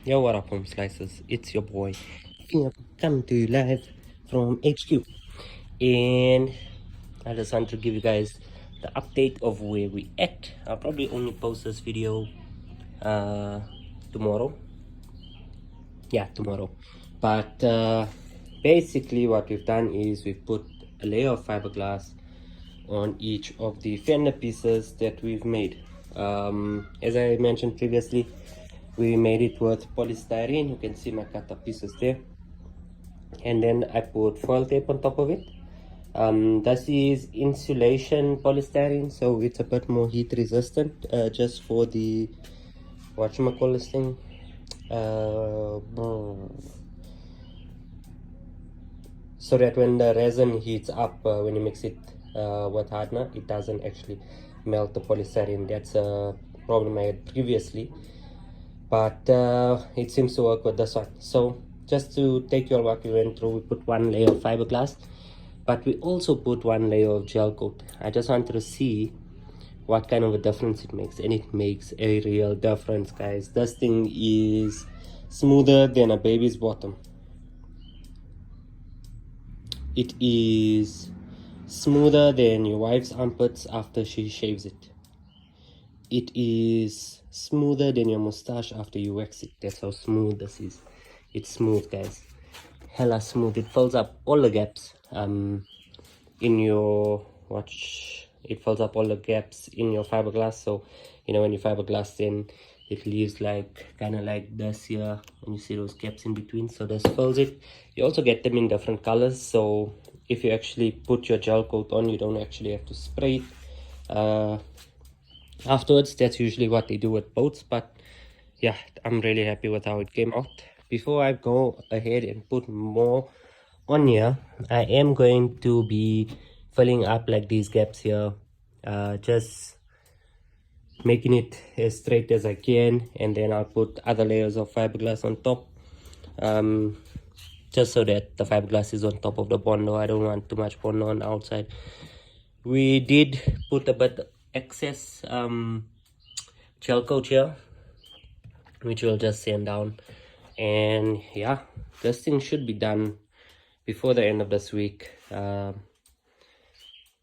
Yo, what up, home slices? It's your boy, Philip, coming to you live from HQ. And I just want to give you guys the update of where we at. I'll probably only post this video tomorrow. Yeah, tomorrow. But basically, what we've done is we've put a layer of fiberglass on each of the fender pieces that we've made. As I mentioned previously, we made it with polystyrene. You can see my cut up pieces there, and then I put foil tape on top of it. This is insulation polystyrene, so it's a bit more heat resistant, just for the whatchamacallit this thing, so that when the resin heats up, when you mix it with hardener, it doesn't actually melt the polystyrene. That's a problem I had previously, but it seems to work with this one. So just to take you all what we went through, we put one layer of fiberglass, but we also put one layer of gel coat. I just wanted to see what kind of a difference it makes, and it makes a real difference, guys. This thing is smoother than a baby's bottom. It is smoother than your wife's armpits after she shaves it. It is smoother than your mustache after you wax it. That's how smooth this is. It's smooth, guys. Hella smooth. It fills up all the gaps in your watch. It fills up all the gaps in your fiberglass. So you know, when you fiberglass, then it leaves like kind of like this here, and you see those gaps in between. So this fills it. You also get them in different colors, so if you actually put your gel coat on, you don't actually have to spray it afterwards. That's usually what they do with boats, but yeah, I'm really happy with how it came out. Before I go ahead and put more on here, I am going to be filling up like these gaps here, just making it as straight as I can, and then I'll put other layers of fiberglass on top, just so that the fiberglass is on top of the bondo. I don't want too much bondo on the outside. We did put a bit excess gel coat here, which we'll just sand down, and yeah, this thing should be done before the end of this week.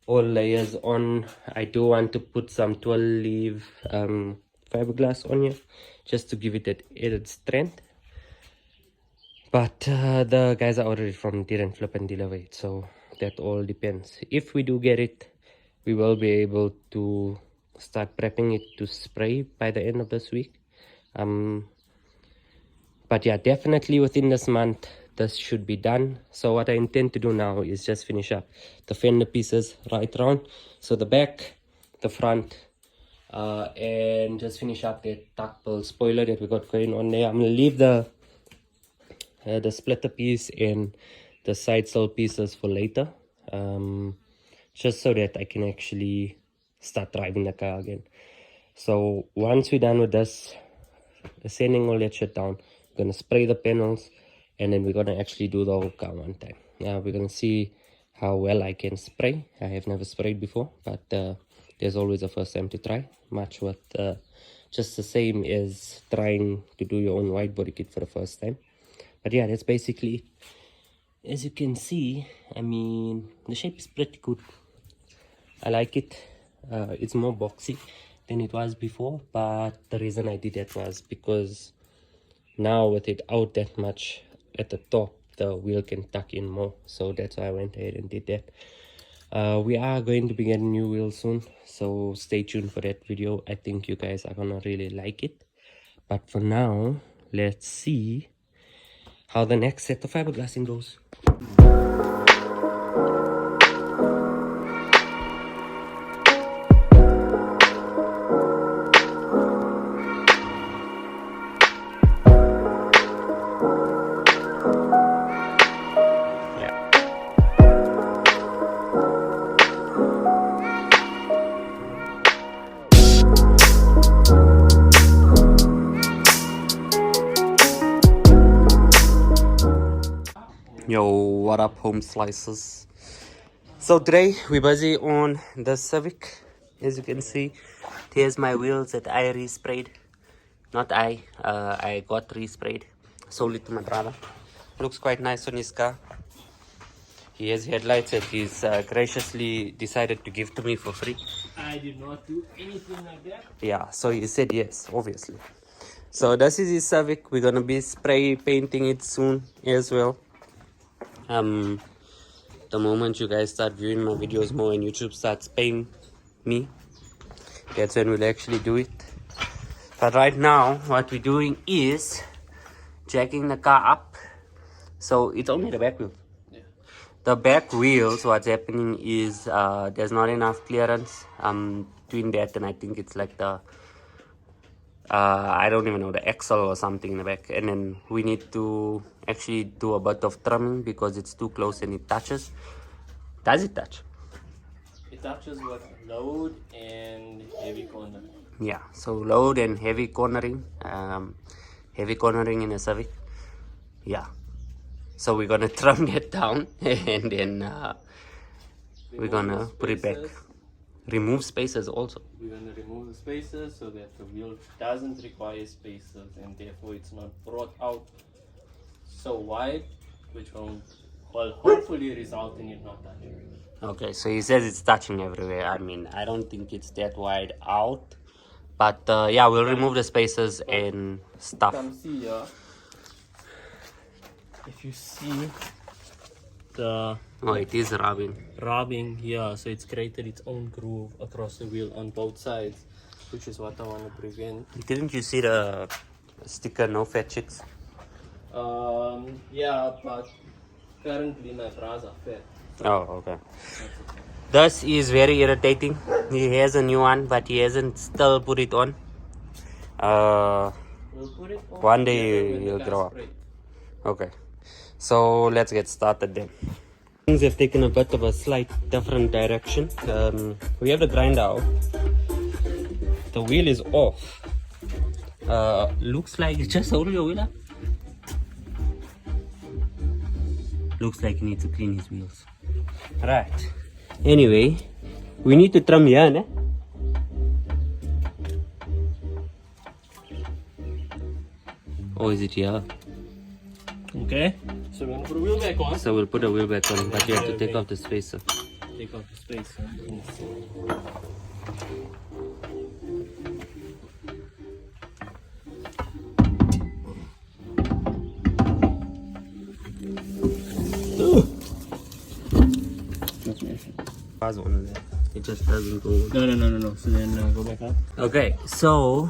All layers on. I do want to put some 12 leaf fiberglass on here, just to give it that added strength, but the guys I ordered it from didn't flip and deliver it, so that all depends. If we do get it, we will be able to start prepping it to spray by the end of this week. But yeah, definitely within this month this should be done. So what I intend to do now is just finish up the fender pieces right around, so the back, the front, and just finish up that duckbill spoiler that we got going on there. I'm gonna leave the splitter piece and the side sill pieces for later, just so that I can actually start driving the car again. So once we're done with this, sanding all that shit down, we're gonna spray the panels, and then we're gonna actually do the whole car one time. Now we're gonna see how well I can spray. I have never sprayed before, but there's always a first time to try, much with just the same as trying to do your own wide body kit for the first time. But yeah, that's basically it. As you can see, I mean, the shape is pretty good. I like it. It's more boxy than it was before, but the reason I did that was because now with it out that much at the top, the wheel can tuck in more, so that's why I went ahead and did that. We are going to be getting new wheels soon, so stay tuned for that video. I think you guys are gonna really like it, but for now, let's see how the next set of fiberglassing goes. Yo, what up, home slices? So today we're busy on the Civic. As you can see, here's my wheels that I resprayed not I got resprayed. Sold it to my brother. Looks quite nice on his car. He has headlights that he's graciously decided to give to me for free. I did not do anything like that. Yeah, so he said yes, obviously. So this is his Civic. We're gonna be spray painting it soon as well. The moment you guys start viewing my videos more and YouTube starts paying me, that's when we'll actually do it. But right now, what we're doing is jacking the car up. So it's only the back wheel. Yeah. The back wheels, what's happening is there's not enough clearance between that, and I think it's like the I don't even know, the axle or something in the back, and then we need to actually do a bit of trimming because it's too close and it touches. Does it touch? It touches with load and heavy corner. Yeah, so load and heavy cornering in a Civic. Yeah, so we're gonna trim that down and then we're gonna put it back. Remove spaces also. We're going to remove the spaces so that the wheel doesn't require spaces, and therefore it's not brought out so wide, which will hopefully result in it not touching. Okay, so he says it's touching everywhere. I mean, I don't think it's that wide out, but yeah, we'll remove the spaces and stuff. Come see here. If you see the Oh, it is rubbing here, so it's created its own groove across the wheel on both sides, which is what I want to prevent. Didn't you see the sticker, no fat chicks? Yeah, but currently my bras are fat. Oh, okay. This is very irritating. He has a new one, but he hasn't still put it on. We'll put it on One day when he'll the grow car up. spray. Okay, so let's get started then. Things have taken a bit of a slight different direction. We have the grinder out. The wheel is off. Looks like it's just hold your wheel up. Looks like he needs to clean his wheels. Right. Anyway, we need to trim here, ne? Or is it here? Okay, so we're going to put the wheel back on. So we'll put the wheel back on, but you have to take off the spacer. Take off the space. It just doesn't go. No. So then go back up. Okay, so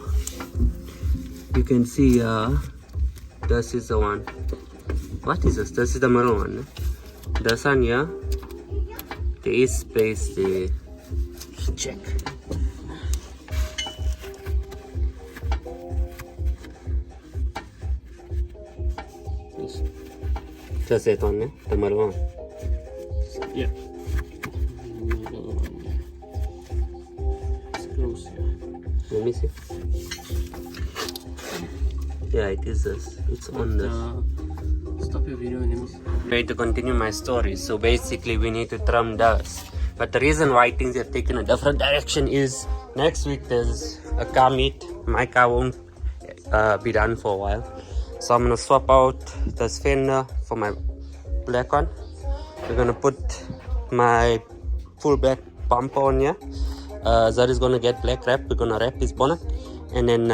you can see this is the one. What is this? This is the middle one. This one here, there is space there. Check. Just that one, eh? The middle one. Yeah. It's close here. Let me see. Yeah, it is this. It's on this. Stop your video and let me see. Try to continue my story. So basically we need to trim this. But the reason why things have taken a different direction is next week there's a car meet. My car won't be done for a while. So I'm gonna swap out this fender for my black one. We're gonna put my full back bumper on here. Zad is gonna get black wrap. We're gonna wrap his bonnet. And then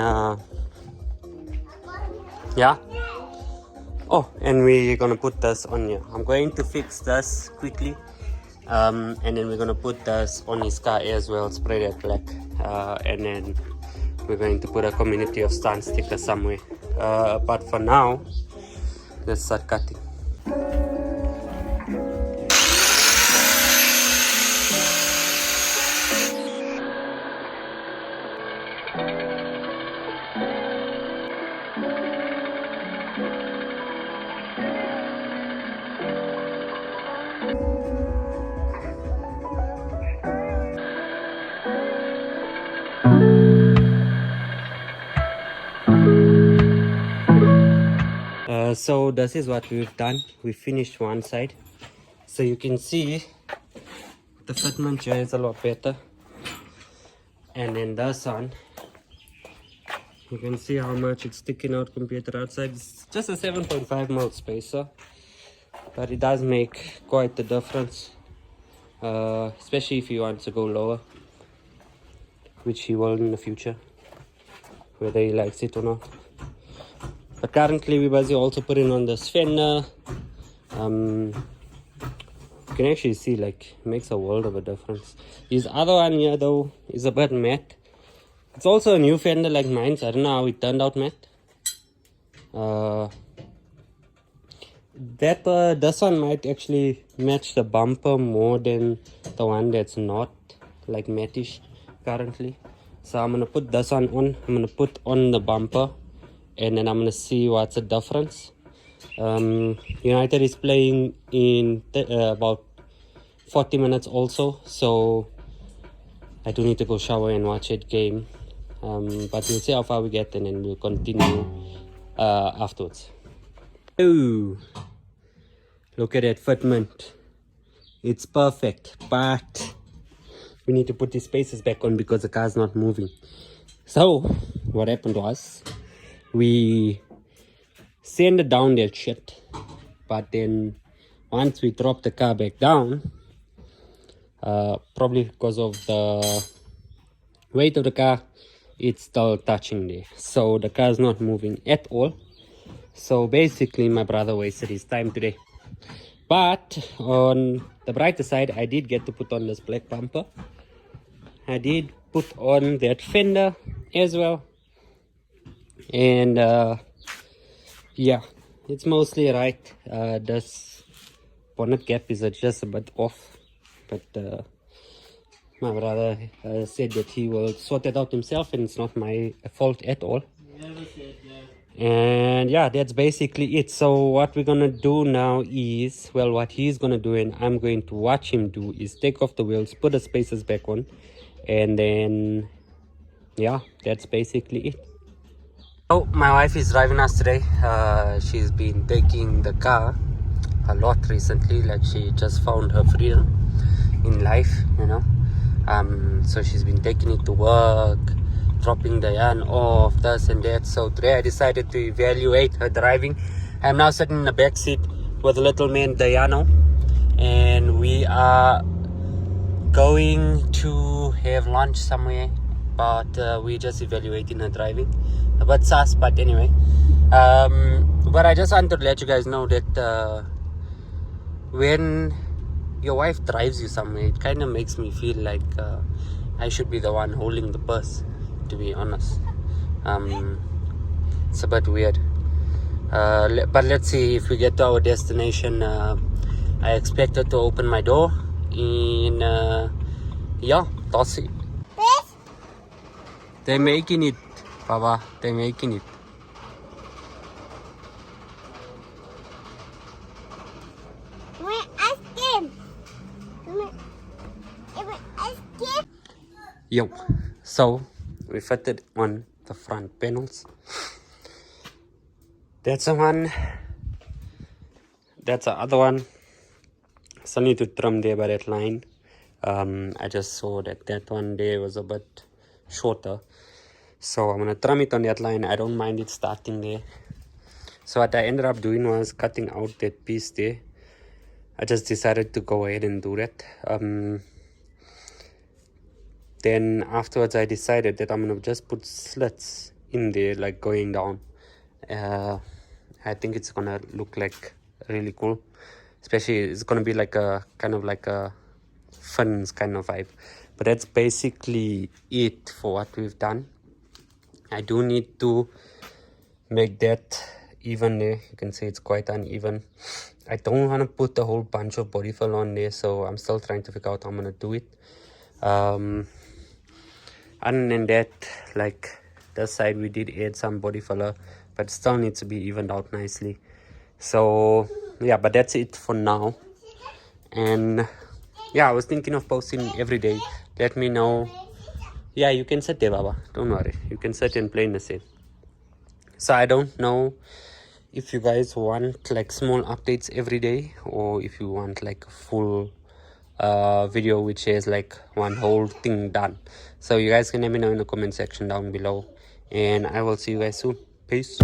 yeah. Oh, and we're gonna put this on here. I'm going to fix this quickly, and then we're gonna put this on his car as well, spray that black, and then we're going to put a community of stand sticker somewhere. But for now, let's start cutting. So this is what we've done. We finished one side, so you can see the fitment here is a lot better, and then this one You can see how much it's sticking out compared to the outside. It's just a 7.5 mil spacer, but it does make quite the difference, especially if you want to go lower, which he will in the future, whether he likes it or not. But currently we're busy also putting on this fender. You can actually see, like, it makes a world of a difference. This other one here though is a bit matte. It's also a new fender like mine, so I don't know how it turned out matte. This one might actually match the bumper more than the one that's not like mattish currently. So I'm gonna put this one on. I'm gonna put on the bumper, and then I'm gonna see what's the difference. United is playing in about 40 minutes also, so I do need to go shower and watch that game. But we'll see how far we get, and then we'll continue afterwards. Oh, look at that fitment. It's perfect, but we need to put these spacers back on because the car's not moving. So what happened was, we sanded down that shit, but then once we dropped the car back down, probably because of the weight of the car, it's still touching there, so the car's not moving at all. So basically my brother wasted his time today. But on the brighter side, I did get to put on this black bumper. I did put on that fender as well, and yeah, it's mostly right. This bonnet gap is just a bit off, but my brother said that he will sort it out himself, and it's not my fault at all. Never said that. And yeah, that's basically it. So what we're gonna do now is, well, what he's gonna do and I'm going to watch him do is take off the wheels, put the spacers back on, and then yeah, that's basically it. So my wife is driving us today. She's been taking the car a lot recently, like she just found her freedom in life, you know. So she's been taking it to work, dropping the yarn off, this and that. So today I decided to evaluate her driving. I'm now sitting in the back seat with little man Diano, and we are going to have lunch somewhere, but we're just evaluating her driving. A bit sus, but anyway. But I just wanted to let you guys know that when your wife drives you somewhere, it kind of makes me feel like I should be the one holding the purse, to be honest. It's a bit weird, but let's see. If we get to our destination, I expect her to open my door, and yeah, that's it. They're making it, Baba, they're making it. Yo, so we fitted on the front panels. That's the one. That's the other one. Still need to trim there by that line. I just saw that that one there was a bit shorter, so I'm gonna trim it on that line. I don't mind it starting there. So what I ended up doing was cutting out that piece there. I just decided to go ahead and do that. Then afterwards I decided that I'm gonna just put slits in there, like going down. I think it's gonna look like really cool, especially it's gonna be like a kind of like a fins kind of vibe. But that's basically it for what we've done. I do need to make that even there. You can see it's quite uneven. I don't want to put a whole bunch of body fill on there, so I'm still trying to figure out how I'm gonna do it. Other than that, like this side we did add some body filler, but still needs to be evened out nicely. So yeah, but that's it for now. And yeah, I was thinking of posting every day. Let me know. Yeah, you can sit there, Baba, don't worry, you can sit and play in the set. So I don't know if you guys want like small updates every day, or if you want like a full video which is like one whole thing done. So you guys can let me know in the comment section down below, and I will see you guys soon. Peace.